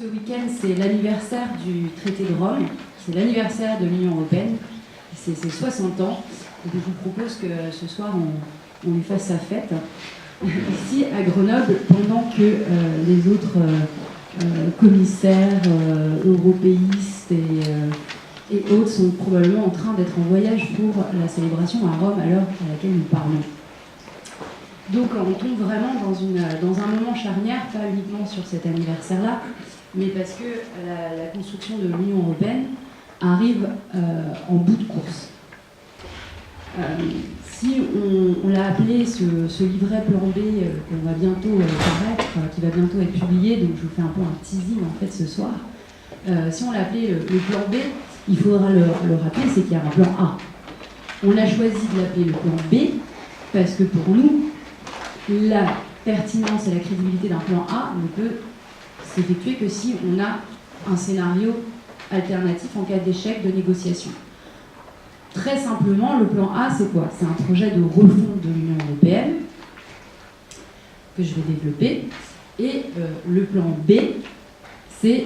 Ce week-end, c'est l'anniversaire du traité de Rome, c'est l'anniversaire de l'Union européenne, c'est ses 60 ans. Donc je vous propose que ce soir, on lui fasse sa fête, ici à Grenoble, pendant que les autres commissaires européisistes et autres sont probablement en train d'être en voyage pour la célébration à Rome à l'heure à laquelle nous parlons. Donc on tombe vraiment dans un moment charnière, pas uniquement sur cet anniversaire-là, mais parce que la construction de l'Union européenne arrive en bout de course. Si on l'a appelé ce livret plan B qu'on va bientôt paraître, qui va bientôt être publié, donc je vous fais un peu un teasing en fait ce soir, si on l'a appelé le plan B, il faudra le rappeler, c'est qu'il y a un plan A. On a choisi de l'appeler le plan B parce que pour nous, la pertinence et la crédibilité d'un plan A ne peut s'effectuer que si on a un scénario alternatif en cas d'échec de négociation. Très simplement, le plan A, c'est quoi? C'est un projet de refonte de l'Union européenne que je vais développer. Et le plan B, c'est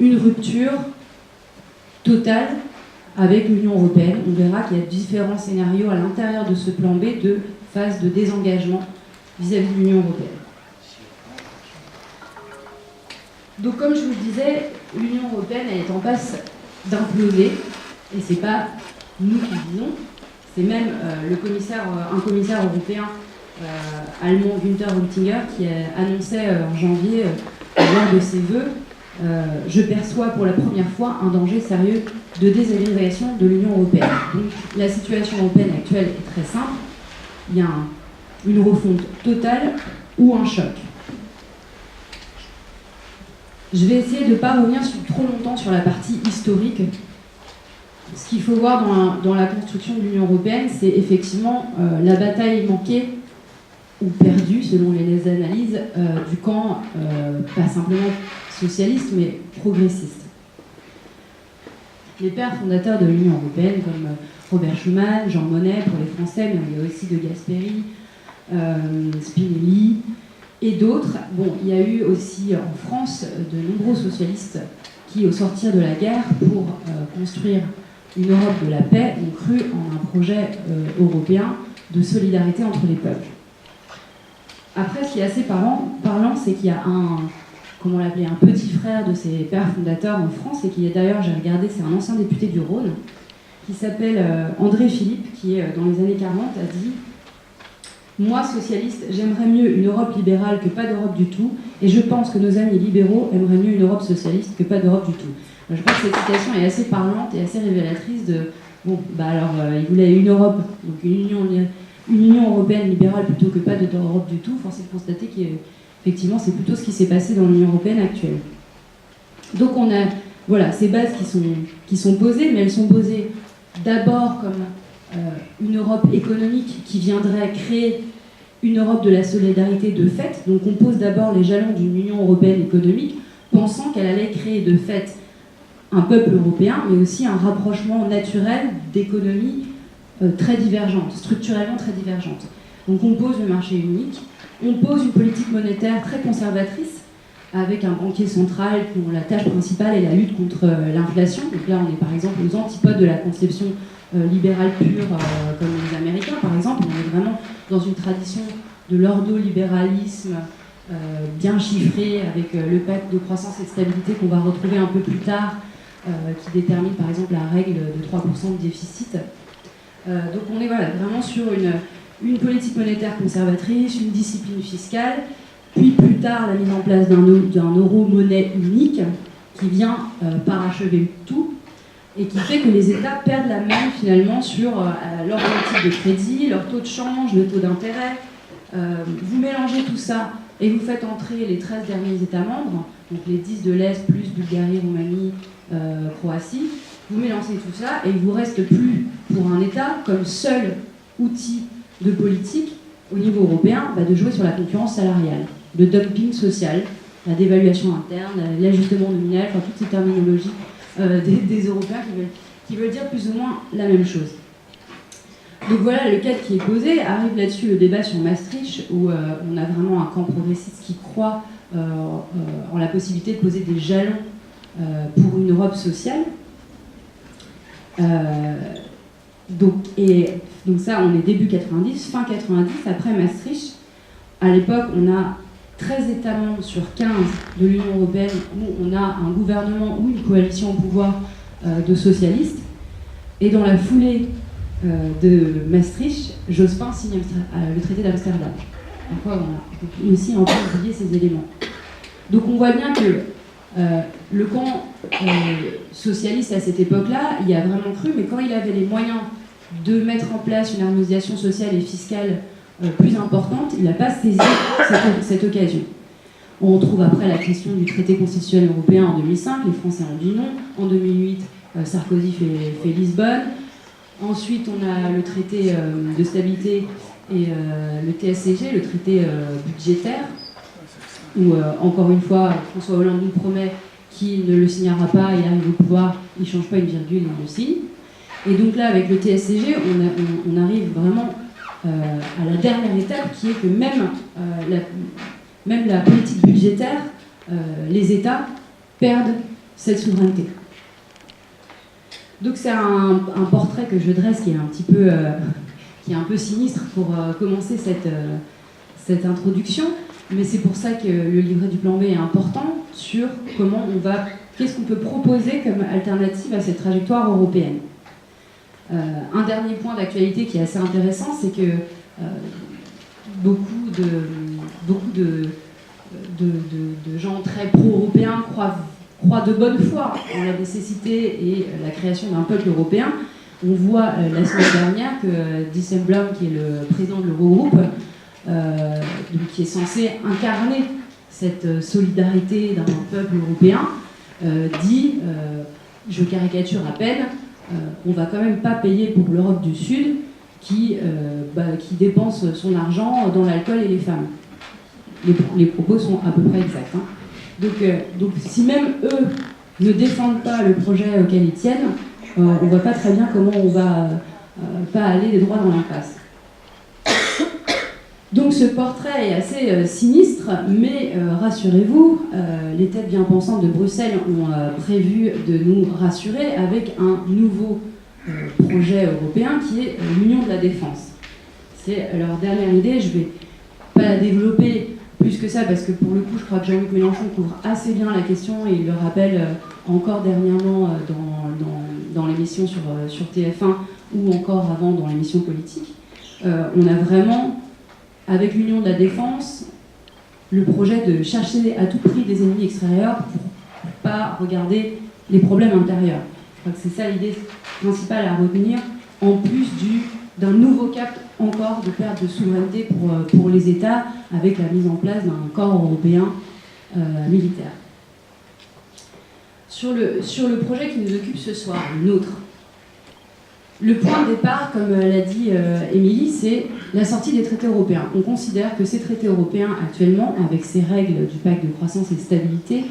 une rupture totale avec l'Union européenne. On verra qu'il y a différents scénarios à l'intérieur de ce plan B de phase de désengagement vis-à-vis de l'Union européenne. Donc comme je vous le disais, l'Union européenne elle est en passe d'imploser, et c'est pas nous qui le disons, c'est même un commissaire européen allemand, Günther Oettinger, qui annonçait en janvier, lors de ses vœux, je perçois pour la première fois un danger sérieux de désagrégation de l'Union européenne. Donc la situation européenne actuelle est très simple, il y a une refonte totale ou un choc. Je vais essayer de ne pas revenir trop longtemps sur la partie historique. Ce qu'il faut voir dans la construction de l'Union européenne, c'est effectivement la bataille manquée ou perdue, selon les analyses, du camp, pas simplement socialiste, mais progressiste. Les pères fondateurs de l'Union européenne, comme Robert Schuman, Jean Monnet pour les Français, mais il y a aussi De Gasperi, Spinelli et d'autres. Bon, il y a eu aussi en France de nombreux socialistes qui, au sortir de la guerre, pour construire une Europe de la paix, ont cru en un projet européen de solidarité entre les peuples. Après, ce qui est assez parlant, c'est qu'il y a comment l'appeler, un petit frère de ces pères fondateurs en France, et qui est d'ailleurs, j'ai regardé, c'est un ancien député du Rhône, qui s'appelle André Philippe, qui, dans les années 40, a dit « Moi, socialiste, j'aimerais mieux une Europe libérale que pas d'Europe du tout, et je pense que nos amis libéraux aimeraient mieux une Europe socialiste que pas d'Europe du tout. » Je crois que cette citation est assez parlante et assez révélatrice de... Bon, il voulait une Europe, donc une Union européenne libérale plutôt que pas d'Europe du tout. Force est de constater qu'effectivement, c'est plutôt ce qui s'est passé dans l'Union européenne actuelle. Donc on a ces bases qui sont posées, mais elles sont posées d'abord comme une Europe économique qui viendrait créer une Europe de la solidarité de fait. Donc on pose d'abord les jalons d'une Union européenne économique, pensant qu'elle allait créer de fait un peuple européen, mais aussi un rapprochement naturel d'économies très divergentes, structurellement très divergentes. Donc on pose le marché unique, on pose une politique monétaire très conservatrice, avec un banquier central dont la tâche principale est la lutte contre l'inflation. Donc là, on est par exemple aux antipodes de la conception libérale pure, comme les Américains par exemple. On est vraiment dans une tradition de l'ordolibéralisme bien chiffré, avec le pacte de croissance et de stabilité qu'on va retrouver un peu plus tard, qui détermine par exemple la règle de 3% de déficit. Donc on est vraiment sur une politique monétaire conservatrice, une discipline fiscale, puis plus tard la mise en place d'un euro-monnaie unique qui vient parachever tout et qui fait que les États perdent la main finalement sur leur politique de crédit, leur taux de change, le taux d'intérêt. Vous mélangez tout ça et vous faites entrer les 13 derniers États membres, donc les 10 de l'Est plus Bulgarie, Roumanie, Croatie. Vous mélangez tout ça et il ne vous reste plus pour un État comme seul outil de politique au niveau européen de jouer sur la concurrence salariale, le dumping social, la dévaluation interne, l'ajustement nominal, toutes ces terminologies des Européens qui veulent dire plus ou moins la même chose. Donc voilà le cadre qui est posé. Arrive là-dessus le débat sur Maastricht, où on a vraiment un camp progressiste qui croit en la possibilité de poser des jalons pour une Europe sociale. Donc ça, on est début 90, fin 90, après Maastricht. À l'époque, on a 13 États membres sur 15 de l'Union européenne où on a un gouvernement ou une coalition au pouvoir de socialistes. Et dans la foulée de Maastricht, Jospin signe le traité d'Amsterdam. Pourquoi on a aussi un peu oublié ces éléments. Donc on voit bien que le camp socialiste à cette époque-là, il y a vraiment cru, mais quand il avait les moyens de mettre en place une harmonisation sociale et fiscale plus importante, il n'a pas saisi cette occasion. On retrouve après la question du traité constitutionnel européen en 2005, les Français ont dit non. En 2008, Sarkozy fait Lisbonne. Ensuite, on a le traité de stabilité et le TSCG, le traité budgétaire, où encore une fois, François Hollande nous promet qu'il ne le signera pas, il arrive au pouvoir, il ne change pas une virgule, il le signe. Et donc là, avec le TSCG, on arrive vraiment à la dernière étape, qui est que même la politique budgétaire, les États perdent cette souveraineté. Donc c'est un portrait que je dresse qui est un peu sinistre pour commencer cette introduction, mais c'est pour ça que le livret du plan B est important sur qu'est-ce qu'on peut proposer comme alternative à cette trajectoire européenne. Un dernier point d'actualité qui est assez intéressant, c'est que beaucoup de gens très pro-européens croient de bonne foi en la nécessité et la création d'un peuple européen. On voit la semaine dernière que Dijsselbloem, qui est le président de l'Eurogroupe, qui est censé incarner cette solidarité d'un peuple européen, dit, je caricature à peine, on va quand même pas payer pour l'Europe du Sud qui dépense son argent dans l'alcool et les femmes. Les propos sont à peu près exacts. Hein. Donc si même eux ne défendent pas le projet auquel ils tiennent, on voit pas très bien comment on va pas aller des droits dans l'impasse. Donc ce portrait est assez sinistre, mais rassurez-vous, les têtes bien pensantes de Bruxelles ont prévu de nous rassurer avec un nouveau projet européen qui est l'Union de la Défense. C'est leur dernière idée, je ne vais pas la développer plus que ça parce que pour le coup je crois que Jean-Luc Mélenchon couvre assez bien la question et il le rappelle encore dernièrement dans l'émission sur TF1 ou encore avant dans l'émission politique. On a vraiment, avec l'Union de la Défense, le projet de chercher à tout prix des ennemis extérieurs pour ne pas regarder les problèmes intérieurs. Je crois que c'est ça l'idée principale à retenir, en plus d'un nouveau cap encore de perte de souveraineté pour les États, avec la mise en place d'un corps européen militaire. Sur le projet qui nous occupe ce soir, le nôtre, le point de départ, comme l'a dit Émilie, c'est la sortie des traités européens. On considère que ces traités européens, actuellement, avec ces règles du pacte de croissance et de stabilité,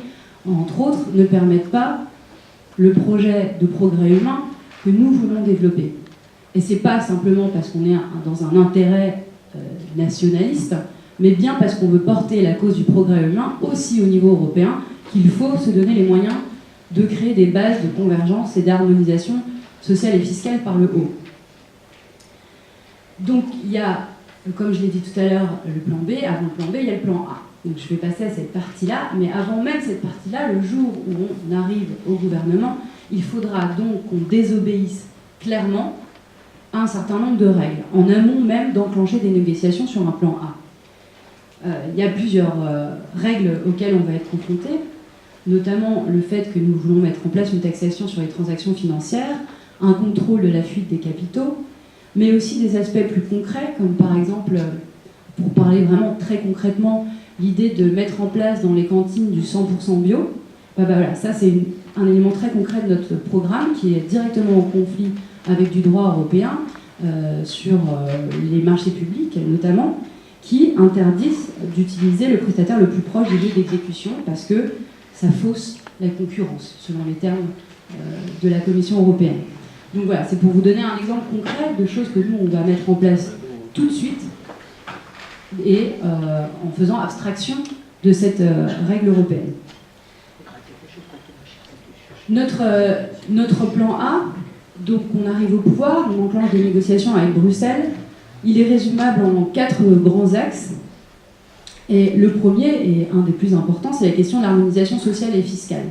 entre autres, ne permettent pas le projet de progrès humain que nous voulons développer. Et c'est pas simplement parce qu'on est dans un intérêt nationaliste, mais bien parce qu'on veut porter la cause du progrès humain aussi au niveau européen, qu'il faut se donner les moyens de créer des bases de convergence et d'harmonisation sociale et fiscale par le haut. Donc il y a, comme je l'ai dit tout à l'heure, le plan B. Avant le plan B, il y a le plan A. Donc je vais passer à cette partie-là, mais avant même cette partie-là, le jour où on arrive au gouvernement, il faudra donc qu'on désobéisse clairement à un certain nombre de règles, en amont même d'enclencher des négociations sur un plan A. Il y a plusieurs règles auxquelles on va être confronté, notamment le fait que nous voulons mettre en place une taxation sur les transactions financières, un contrôle de la fuite des capitaux, mais aussi des aspects plus concrets, comme par exemple, pour parler vraiment très concrètement, l'idée de mettre en place dans les cantines du 100% bio. Voilà, ça c'est un élément très concret de notre programme qui est directement en conflit avec du droit européen sur les marchés publics notamment, qui interdisent d'utiliser le prestataire le plus proche du lieu d'exécution parce que ça fausse la concurrence, selon les termes de la Commission européenne. Donc voilà, c'est pour vous donner un exemple concret de choses que nous, on va mettre en place tout de suite et en faisant abstraction de cette règle européenne. Notre plan A, donc on arrive au pouvoir, on enclenche des négociations avec Bruxelles. Il est résumable en 4 grands axes. Et le premier, et un des plus importants, c'est la question de l'harmonisation sociale et fiscale.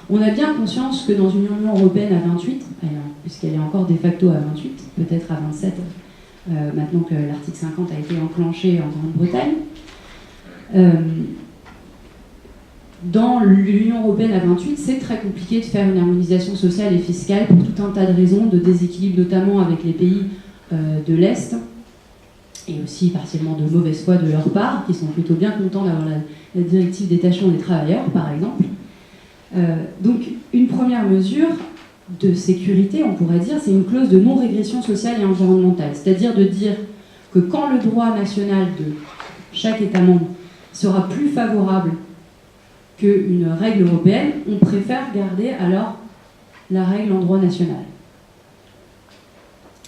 On a bien conscience que dans une Union européenne à 28, puisqu'elle est encore de facto à 28, peut-être à 27, maintenant que l'article 50 a été enclenché en Grande-Bretagne, dans l'Union européenne à 28, c'est très compliqué de faire une harmonisation sociale et fiscale pour tout un tas de raisons, de déséquilibre notamment avec les pays de l'Est, et aussi partiellement de mauvaise foi de leur part, qui sont plutôt bien contents d'avoir la directive détachement des travailleurs, par exemple. Donc, une première mesure de sécurité, on pourrait dire, c'est une clause de non-régression sociale et environnementale. C'est-à-dire de dire que quand le droit national de chaque État membre sera plus favorable qu'une règle européenne, on préfère garder alors la règle en droit national.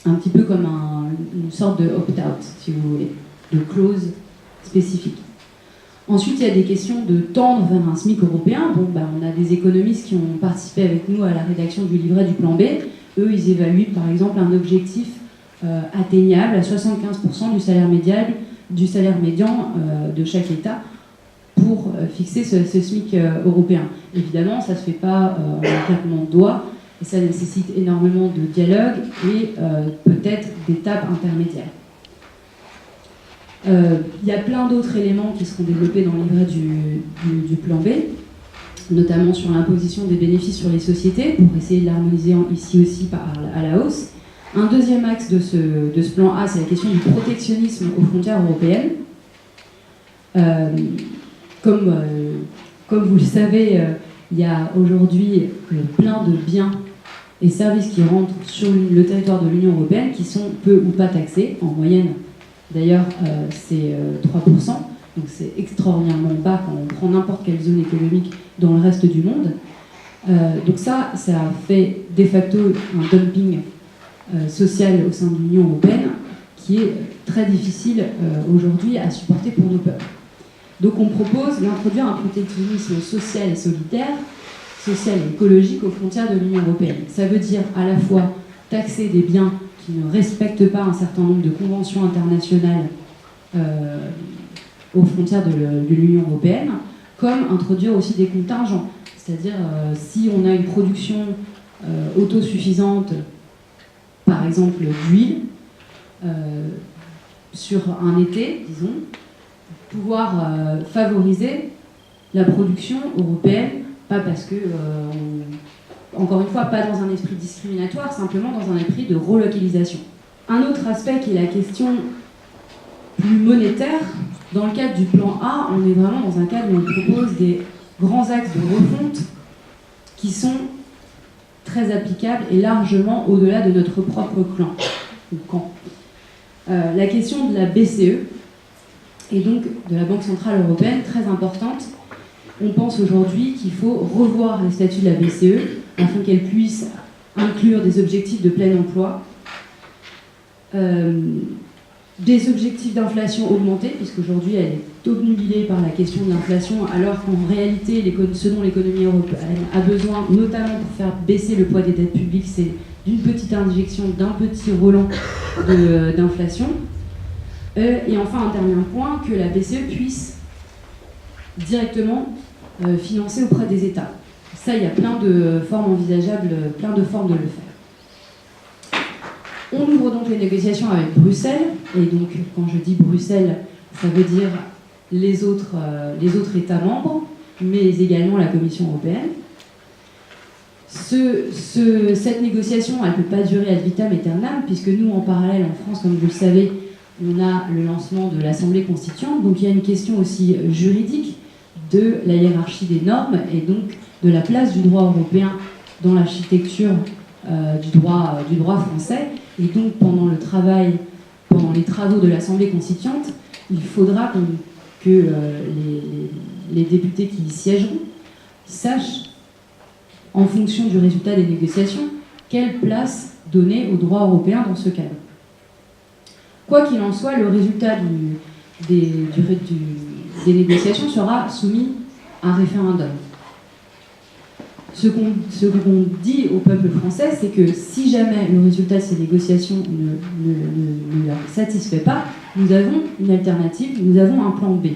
Un petit peu comme une sorte de opt-out, si vous voulez, de clause spécifique. Ensuite, il y a des questions de tendre vers un SMIC européen. On a des économistes qui ont participé avec nous à la rédaction du livret du plan B. Eux, ils évaluent par exemple un objectif atteignable à 75% du salaire médian de chaque État pour fixer ce SMIC européen. Évidemment, ça ne se fait pas en un claquement de doigts, et ça nécessite énormément de dialogue et peut-être d'étapes intermédiaires. Il y a plein d'autres éléments qui seront développés dans le livret du plan B, notamment sur l'imposition des bénéfices sur les sociétés, pour essayer de l'harmoniser ici aussi à la hausse. Un deuxième axe de ce plan A, c'est la question du protectionnisme aux frontières européennes. Comme vous le savez, il y a aujourd'hui plein de biens et services qui rentrent sur le territoire de l'Union européenne qui sont peu ou pas taxés, en moyenne. D'ailleurs, c'est 3%, donc c'est extraordinairement bas quand on prend n'importe quelle zone économique dans le reste du monde. Donc ça fait de facto un dumping social au sein de l'Union européenne qui est très difficile aujourd'hui à supporter pour nos peuples. Donc on propose d'introduire un protectionnisme social et solidaire, social et écologique aux frontières de l'Union européenne. Ça veut dire à la fois taxer des biens qui ne respectent pas un certain nombre de conventions internationales aux frontières de l'Union européenne, comme introduire aussi des contingents. C'est-à-dire si on a une production autosuffisante, par exemple d'huile, sur un été, disons, pouvoir favoriser la production européenne, pas parce que, encore une fois, pas dans un esprit discriminatoire, simplement dans un esprit de relocalisation. Un autre aspect qui est la question plus monétaire, dans le cadre du plan A, on est vraiment dans un cadre où on propose des grands axes de refonte qui sont très applicables et largement au-delà de notre propre camp. La question de la BCE, et donc de la Banque Centrale Européenne, très importante. On pense aujourd'hui qu'il faut revoir les statuts de la BCE afin qu'elle puisse inclure des objectifs de plein emploi, des objectifs d'inflation augmentés, puisqu'aujourd'hui elle est obnubilée par la question de l'inflation, alors qu'en réalité, ce dont l'économie européenne a besoin, notamment pour faire baisser le poids des dettes publiques, c'est d'une petite injection, d'un petit relent d'inflation. Et enfin, un dernier point, que la BCE puisse directement financer auprès des États. Ça, il y a plein de formes envisageables, plein de formes de le faire. On ouvre donc les négociations avec Bruxelles, et donc quand je dis Bruxelles, ça veut dire les autres États membres, mais également la Commission européenne. Cette négociation, elle ne peut pas durer ad vitam aeternam, puisque nous, en parallèle, en France, comme vous le savez, on a le lancement de l'Assemblée constituante, donc il y a une question aussi juridique de la hiérarchie des normes et donc de la place du droit européen dans l'architecture du droit français. Et donc pendant les travaux de l'Assemblée constituante, il faudra que les députés qui y siégeront sachent, en fonction du résultat des négociations, quelle place donner au droit européen dans ce cadre. Quoi qu'il en soit, le résultat des négociations sera soumis à un référendum. Ce qu'on dit au peuple français, c'est que si jamais le résultat de ces négociations ne leur satisfait pas, nous avons une alternative, nous avons un plan B.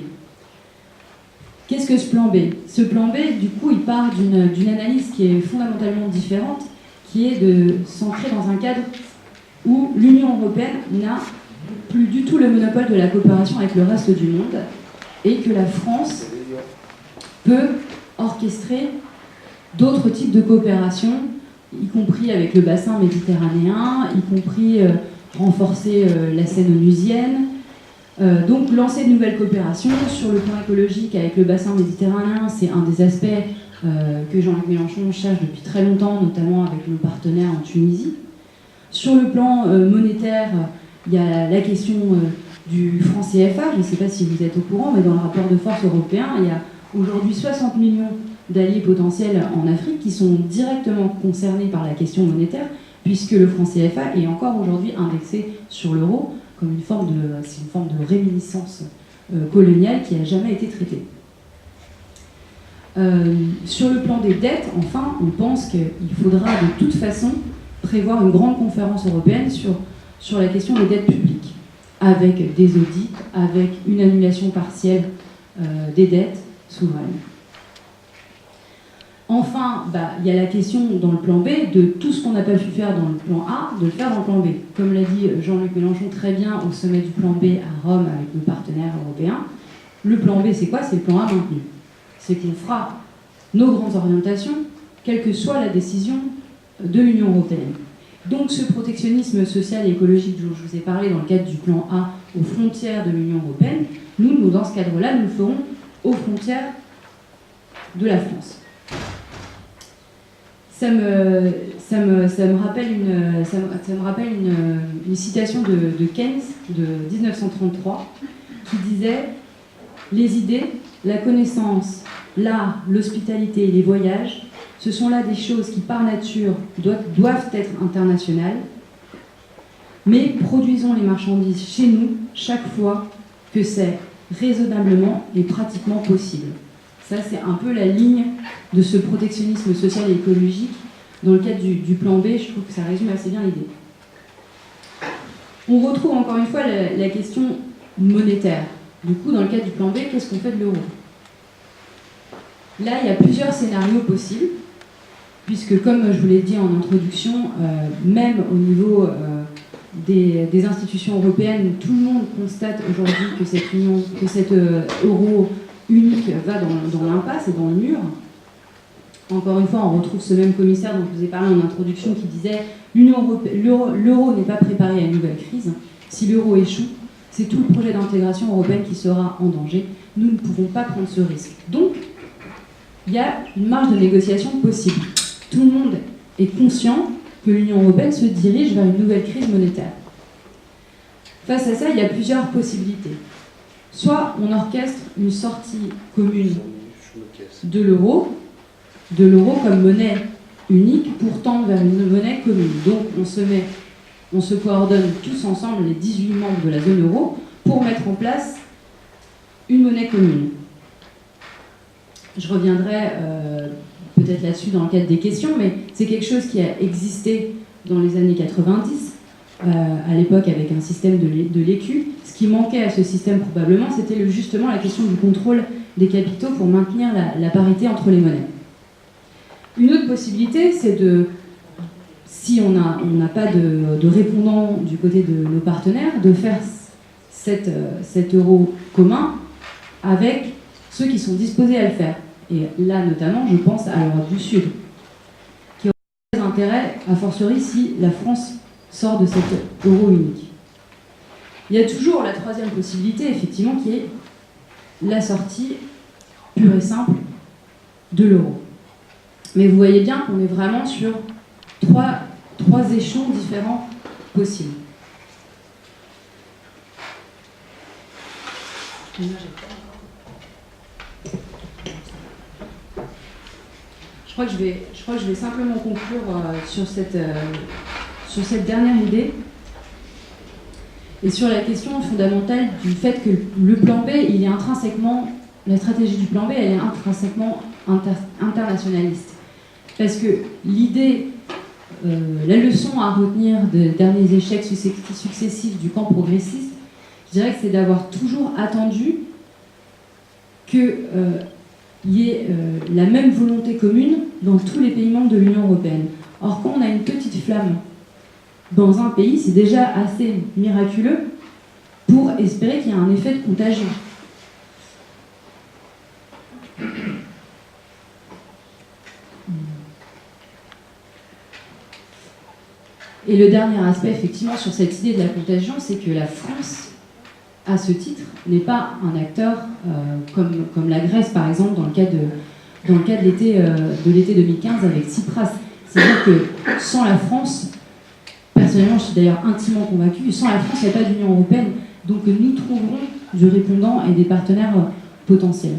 Qu'est-ce que ce plan B? Ce plan B, du coup, il part d'une analyse qui est fondamentalement différente, qui est de s'ancrer dans un cadre où l'Union européenne n'a plus du tout le monopole de la coopération avec le reste du monde et que la France peut orchestrer d'autres types de coopération, y compris avec le bassin méditerranéen, y compris renforcer la scène onusienne, donc lancer de nouvelles coopérations sur le plan écologique avec le bassin méditerranéen. C'est un des aspects que Jean-Luc Mélenchon cherche depuis très longtemps, notamment avec nos partenaires en Tunisie. Sur le plan monétaire, il y a la question du franc CFA. Je ne sais pas si vous êtes au courant, mais dans le rapport de force européen, il y a aujourd'hui 60 millions d'alliés potentiels en Afrique qui sont directement concernés par la question monétaire, puisque le franc CFA est encore aujourd'hui indexé sur l'euro comme une forme de réminiscence coloniale qui n'a jamais été traitée. Sur le plan des dettes, enfin, on pense qu'il faudra de toute façon prévoir une grande conférence européenne sur la question des dettes publiques, avec des audits, avec une annulation partielle des dettes souveraines. Enfin, il y a la question dans le plan B de tout ce qu'on n'a pas pu faire dans le plan A, de le faire dans le plan B. Comme l'a dit Jean-Luc Mélenchon très bien au sommet du plan B à Rome avec nos partenaires européens, le plan B c'est quoi? C'est le plan A maintenu. C'est qu'on fera nos grandes orientations, quelle que soit la décision de l'Union européenne. Donc ce protectionnisme social et écologique dont je vous ai parlé dans le cadre du plan A aux frontières de l'Union européenne, nous dans ce cadre-là, nous le ferons aux frontières de la France. Ça me rappelle une citation de Keynes de 1933 qui disait « Les idées, la connaissance, l'art, l'hospitalité et les voyages, ce sont là des choses qui par nature doivent être internationales, mais produisons les marchandises chez nous chaque fois que c'est raisonnablement et pratiquement possible. » Ça, c'est un peu la ligne de ce protectionnisme social et écologique dans le cadre du plan B. Je trouve que ça résume assez bien l'idée. On retrouve encore une fois la question monétaire. Du coup, dans le cadre du plan B, qu'est-ce qu'on fait de l'euro? Là, il y a plusieurs scénarios possibles, puisque comme je vous l'ai dit en introduction, même au niveau des institutions européennes, tout le monde constate aujourd'hui que cet euro unique va dans l'impasse et dans le mur. Encore une fois, on retrouve ce même commissaire dont je vous ai parlé en introduction qui disait « L'euro n'est pas préparé à une nouvelle crise. Si l'euro échoue, c'est tout le projet d'intégration européenne qui sera en danger. Nous ne pouvons pas prendre ce risque. » Donc, il y a une marge de négociation possible. Tout le monde est conscient que l'Union européenne se dirige vers une nouvelle crise monétaire. Face à ça, il y a plusieurs possibilités. Soit on orchestre une sortie commune de l'euro comme monnaie unique pour tendre vers une monnaie commune. Donc on se coordonne tous ensemble, les 18 membres de la zone euro, pour mettre en place une monnaie commune. Je reviendrai peut-être là-dessus dans le cadre des questions, mais c'est quelque chose qui a existé dans les années 90, à l'époque avec un système de l'écu. Ce qui manquait à ce système probablement, c'était justement la question du contrôle des capitaux pour maintenir la parité entre les monnaies. Une autre possibilité, c'est si on n'a pas de répondant du côté de nos partenaires, de faire cet euro commun avec ceux qui sont disposés à le faire. Et là, notamment, je pense à l'Europe du Sud, qui aurait des intérêts, a fortiori, si la France sort de cet euro unique. Il y a toujours la troisième possibilité, effectivement, qui est la sortie pure et simple de l'euro. Mais vous voyez bien qu'on est vraiment sur trois échelons différents possibles. Je crois que je vais simplement conclure sur cette dernière idée et sur la question fondamentale du fait que le plan B, il est intrinsèquement la stratégie du plan B, elle est intrinsèquement internationaliste. Parce que l'idée, la leçon à retenir des derniers échecs successifs du camp progressiste, je dirais que c'est d'avoir toujours attendu qu'il y ait la même volonté commune dans tous les pays membres de l'Union européenne. Or, quand on a une petite flamme dans un pays, c'est déjà assez miraculeux pour espérer qu'il y ait un effet de contagion. Et le dernier aspect, effectivement, sur cette idée de la contagion, c'est que la France, à ce titre, n'est pas un acteur comme la Grèce, par exemple, dans le cas de l'été 2015 avec Tsipras. C'est-à-dire que sans la France, personnellement, je suis d'ailleurs intimement convaincue, sans la France, il n'y a pas d'Union européenne. Donc nous trouverons du répondant et des partenaires potentiels.